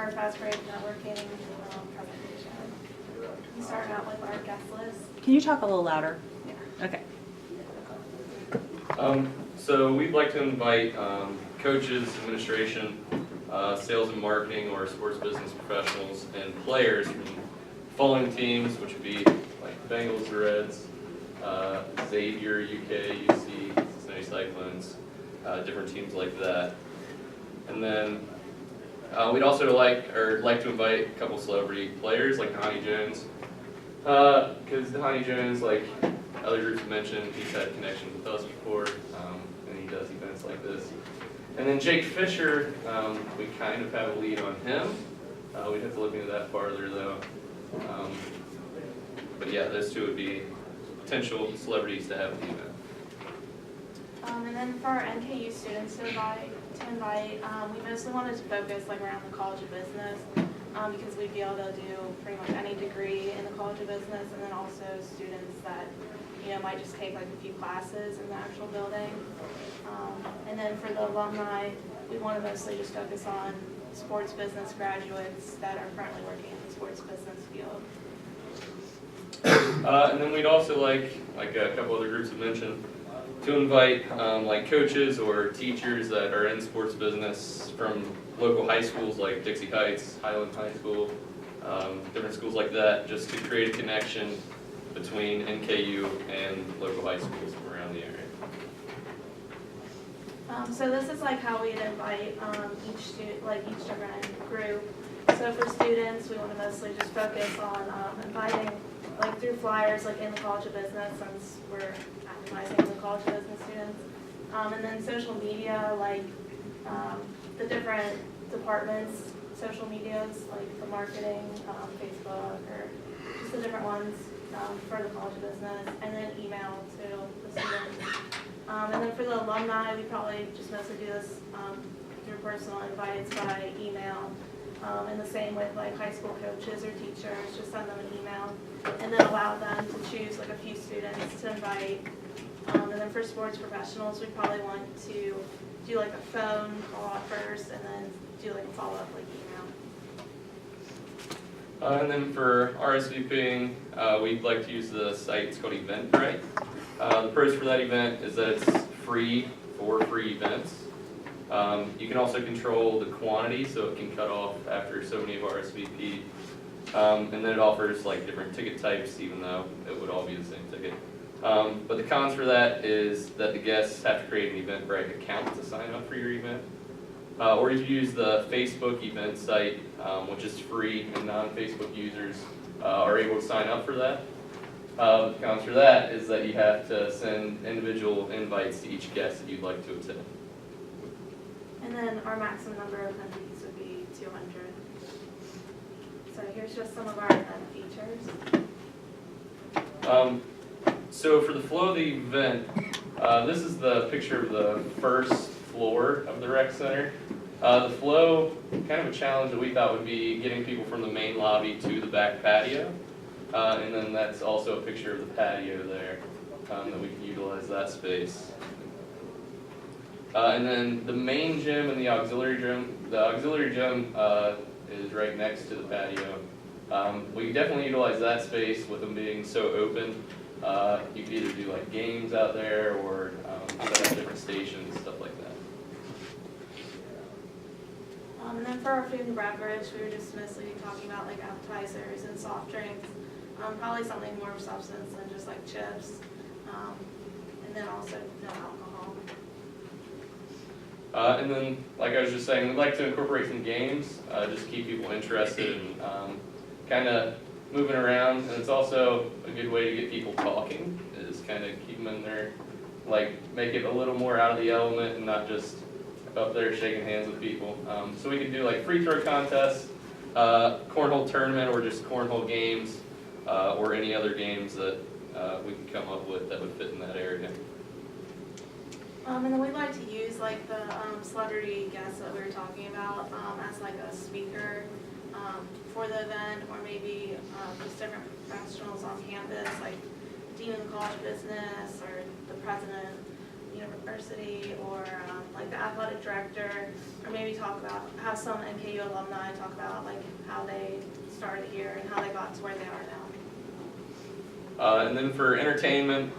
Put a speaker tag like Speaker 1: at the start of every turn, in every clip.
Speaker 1: our fast break networking presentation. We start out with our guest list.
Speaker 2: Can you talk a little louder?
Speaker 1: Yeah.
Speaker 2: Okay.
Speaker 3: So we'd like to invite coaches, administration, sales and marketing, or sports business professionals, and players from following teams, which would be like Bengals, Reds, Xavier, UK, UC, Cincinnati Cyclones, different teams like that. And then we'd also like to invite a couple celebrity players like Dhani Jones, because Dhani Jones, like other groups have mentioned, he's had connections with us before, and he does events like this. And then Jake Fisher, we kind of have a lead on him. We'd have to look into that farther though. But yeah, those two would be potential celebrities to have at the event.
Speaker 1: And then for our NKU students to invite, we mostly wanted to focus like around the College of Business, because we'd be able to do pretty much any degree in the College of Business, and then also students that might just take like a few classes in the actual building. And then for the alumni, we want to mostly just focus on sports business graduates that are currently working in the sports business field.
Speaker 3: And then we'd also like a couple other groups have mentioned, to invite like coaches or teachers that are in sports business from local high schools like Dixie Heights, Highland High School, different schools like that, just to create a connection between NKU and local high schools from around the area.
Speaker 1: So this is like how we'd invite each different group. So for students, we want to mostly just focus on inviting like through flyers like in the College of Business, since we're advertising the College of Business students. And then social media, like the different departments, social medias, like the marketing, Facebook, or just the different ones for the College of Business, and then email to the students. And then for the alumni, we probably just mostly do this through personal invites by email. And the same with like high school coaches or teachers, just send them an email and then allow them to choose like a few students to invite. And then for sports professionals, we probably want to do like a phone call first and then do like a follow-up like email.
Speaker 3: And then for RSVPing, we'd like to use the site, it's called Eventbrite. The pros for that event is that it's free for free events. You can also control the quantity, so it can cut off after so many of RSVP. And then it offers like different ticket types, even though it would all be the same ticket. But the cons for that is that the guests have to create an Eventbrite account to sign up for your event. Or you can use the Facebook event site, which is free, and non-Facebook users are able to sign up for that. The cons for that is that you have to send individual invites to each guest that you'd like to attend.
Speaker 1: And then our maximum number of attendees would be 200. So here's just some of our event features.
Speaker 3: So for the flow of the event, this is the picture of the first floor of the rec center. The flow, kind of a challenge that we thought would be getting people from the main lobby to the back patio. And then that's also a picture of the patio there, that we can utilize that space. And then the main gym and the auxiliary gym is right next to the patio. We definitely utilize that space with them being so open. You could either do like games out there or set up different stations, stuff like that.
Speaker 1: And then for our food and beverage, we were just mostly talking about like appetizers and soft drinks. Probably something more of substance than just like chips. And then also no alcohol.
Speaker 3: And then, like I was just saying, we'd like to incorporate some games, just keep people interested and kind of moving around. And it's also a good way to get people talking, is kind of keep them in there, like make it a little more out of the element and not just up there shaking hands with people. So we could do like free throw contests, cornhole tournament, or just cornhole games, or any other games that we could come up with that would fit in that area.
Speaker 1: And then we'd like to use like the celebrity guests that we were talking about as like a speaker for the event, or maybe just different professionals on campus, like Dean of the College of Business, or the President of the University, or like like the athletic director, or maybe talk about, have some NKU alumni talk about like how they started here and how they got to where they are now.
Speaker 3: And then for entertainment,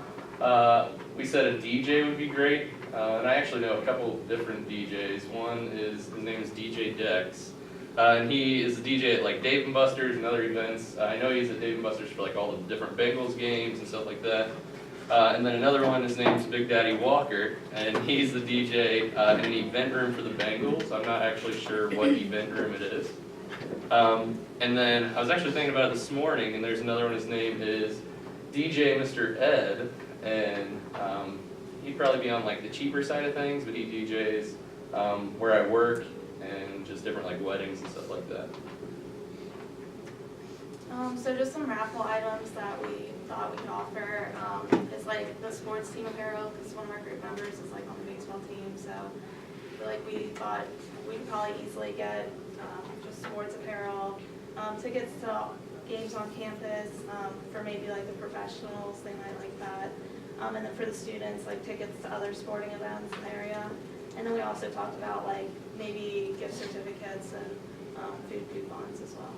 Speaker 3: we said a DJ would be great. And I actually know a couple different DJs. One is, his name is DJ Dex. And he is a DJ at like Dave & Buster's and other events. I know he's at Dave & Buster's for like all the different Bengals games and stuff like that. And then another one, his name's Big Daddy Walker, and he's the DJ in an event room for the Bengals. I'm not actually sure what event room it is. And then I was actually thinking about it this morning, and there's another one, his name is DJ Mr. Ed, and he'd probably be on like the cheaper side of things, but he DJs where I work and just different like weddings and stuff like that.
Speaker 1: So just some raffle items that we thought we could offer is like the sports team apparel, because one of our group members is like on the baseball team, so I feel like we thought we could probably easily get just sports apparel, tickets to games on campus for maybe like the professionals, they might like that, and then for the students, like tickets to other sporting events in the area. And then we also talked about like maybe gift certificates and food coupons as well.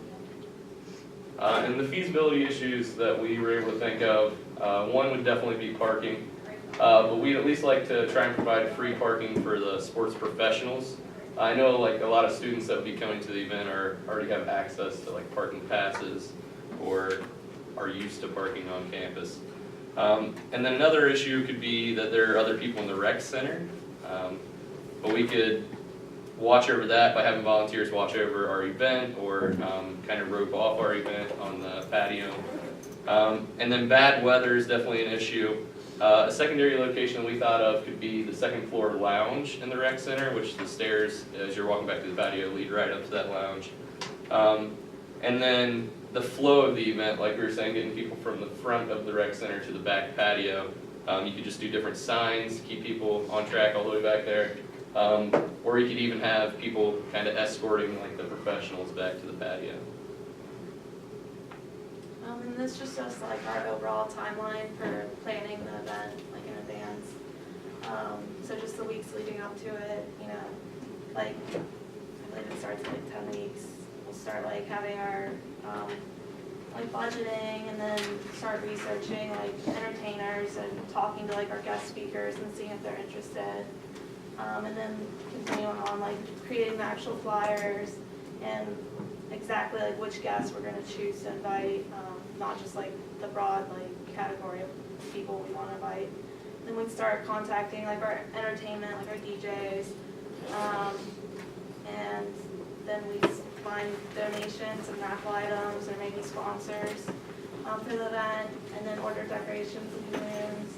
Speaker 3: And the feasibility issues that we were able to think of, one would definitely be parking. But we'd at least like to try and provide free parking for the sports professionals. I know like a lot of students that would be coming to the event already have access to like parking passes or are used to parking on campus. And then another issue could be that there are other people in the rec center. But we could watch over that by having volunteers watch over our event or kind of rope off our event on the patio. And then bad weather is definitely an issue. A secondary location we thought of could be the second floor lounge in the rec center, which the stairs, as you're walking back to the patio, lead right up to that lounge. And then the flow of the event, like we were saying, getting people from the front of the rec center to the back patio. You could just do different signs, keep people on track all the way back there. Or you could even have people kind of escorting like the professionals back to the patio.
Speaker 1: And this just shows like our overall timeline for planning the event like in advance. So just the weeks leading up to it, you know, like I believe it starts in like 10 weeks. We'll start like having our like budgeting and then start researching like entertainers and talking to like our guest speakers and seeing if they're interested. And then continuing on like creating the actual flyers and exactly like which guests we're going to choose to invite, not just like the broad like category of people we want to invite. Then we start contacting like our entertainment, like our DJs, and then we find donations and raffle items or maybe sponsors for the event, and then order decorations and balloons.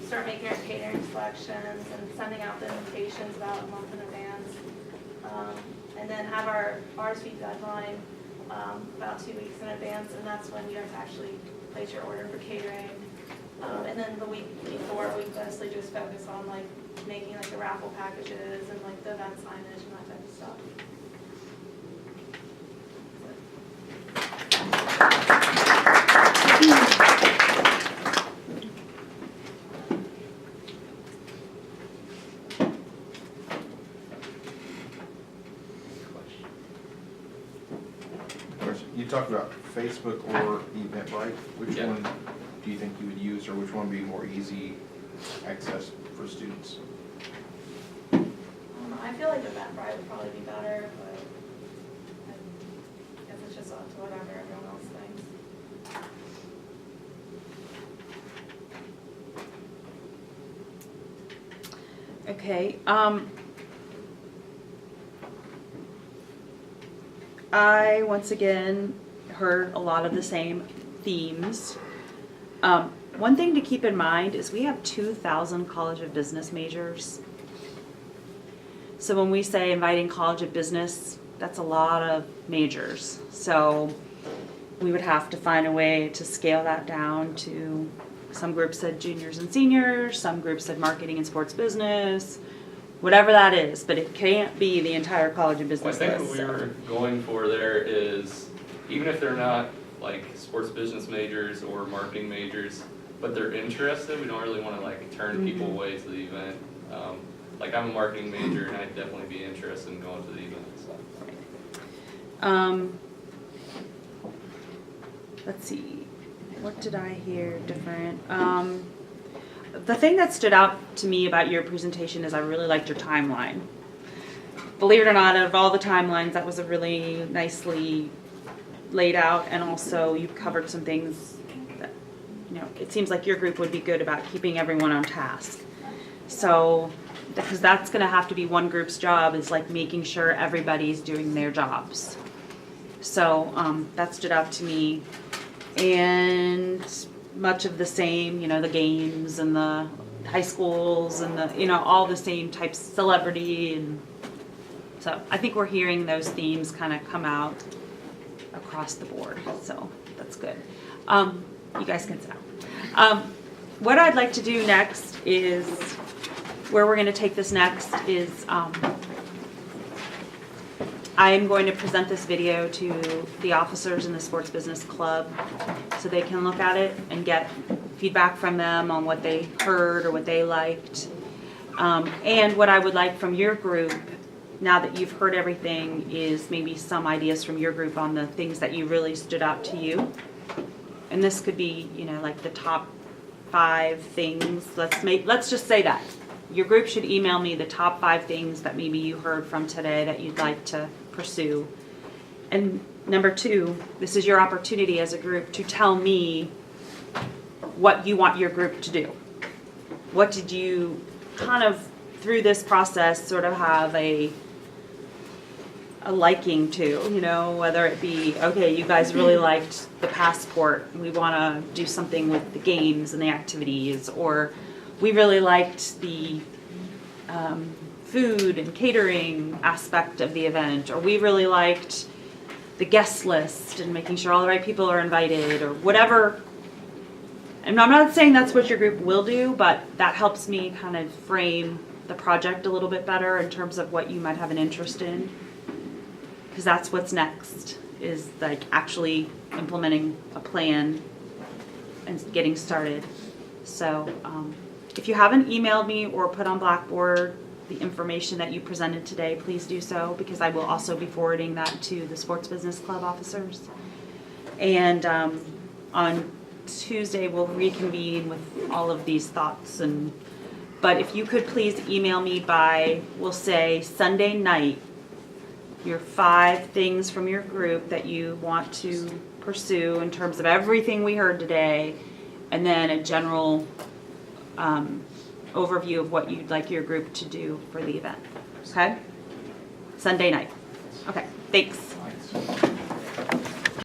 Speaker 1: Start making our catering selections and sending out the invitations about a month in advance. And then have our RSVP deadline about 2 weeks in advance, and that's when you have to actually place your order for catering. And then the week before, we mostly just focus on like making like the raffle packages and like the event signage and that type of stuff.
Speaker 2: You talked about Facebook or Eventbrite. Which
Speaker 3: Yeah.
Speaker 2: one do you think you would use, or which one would be more easy access for students?
Speaker 1: I feel like Eventbrite would probably be better, but I guess it's just up to whatever everyone else thinks.
Speaker 4: Okay, I once again heard a lot of the same themes. One thing to keep in mind is we have 2,000 College of Business majors. So when we say inviting College of Business, that's a lot of majors. So we would have to find a way to scale that down to, some groups said juniors and seniors, some groups said marketing and sports business, whatever that is, but it can't be the entire College of
Speaker 3: Well, I
Speaker 4: Business
Speaker 3: think
Speaker 4: list.
Speaker 3: what we were going for there is, even if they're not like sports business majors or marketing majors, but they're interested, we don't really want to like turn people away to the event. like I'm a marketing major and I'd definitely be interested in going to the event, so.
Speaker 4: Let's see, what did I hear different? The thing that stood out to me about your presentation is I really liked your timeline. Believe it or not, out of all the timelines, that was a really nicely laid out, and also you covered some things that, you know, it seems like your group would be good about keeping everyone on task. So, because that's gonna have to be one group's job, is like making sure everybody's doing their jobs. So, that stood out to me. And much of the same, you know, the games and the high schools and the, you know, all the same types, celebrity, and so I think we're hearing those themes kind of come out across the board, so that's good. You guys can sit down. What I'd like to do next is, where we're going to take this next is, I'm going to present this video to the officers in the Sports Business Club so they can look at it and get feedback from them on what they heard or what they liked. And what I would like from your group, now that you've heard everything, is maybe some ideas from your group on the things that you really stood out to you. And this could be, you know, like the top 5 things. Let's just say that. Your group should email me the top 5 things that maybe you heard from today that you'd like to pursue. And number 2, this is your opportunity as a group to tell me what you want your group to do. What did you kind of, through this process, sort of have a liking to, you know, whether it be, okay, you guys really liked the passport, we want to do something with the games and the activities, or we really liked the food and catering aspect of the event, or we really liked the guest list and making sure all the right people are invited, or whatever. And I'm not saying that's what your group will do, but that helps me kind of frame the project a little bit better in terms of what you might have an interest in. Because that's what's next, is like actually implementing a plan and getting started. So if you haven't emailed me or put on Blackboard the information that you presented today, please do so, because I will also be forwarding that to the Sports Business Club officers. And on Tuesday, we'll reconvene with all of these thoughts. But if you could please email me by, we'll say, Sunday night, your 5 things from your group that you want to pursue in terms of everything we heard today, and then a general overview of what you'd like your group to do for the event. Okay? Sunday night. Okay, thanks.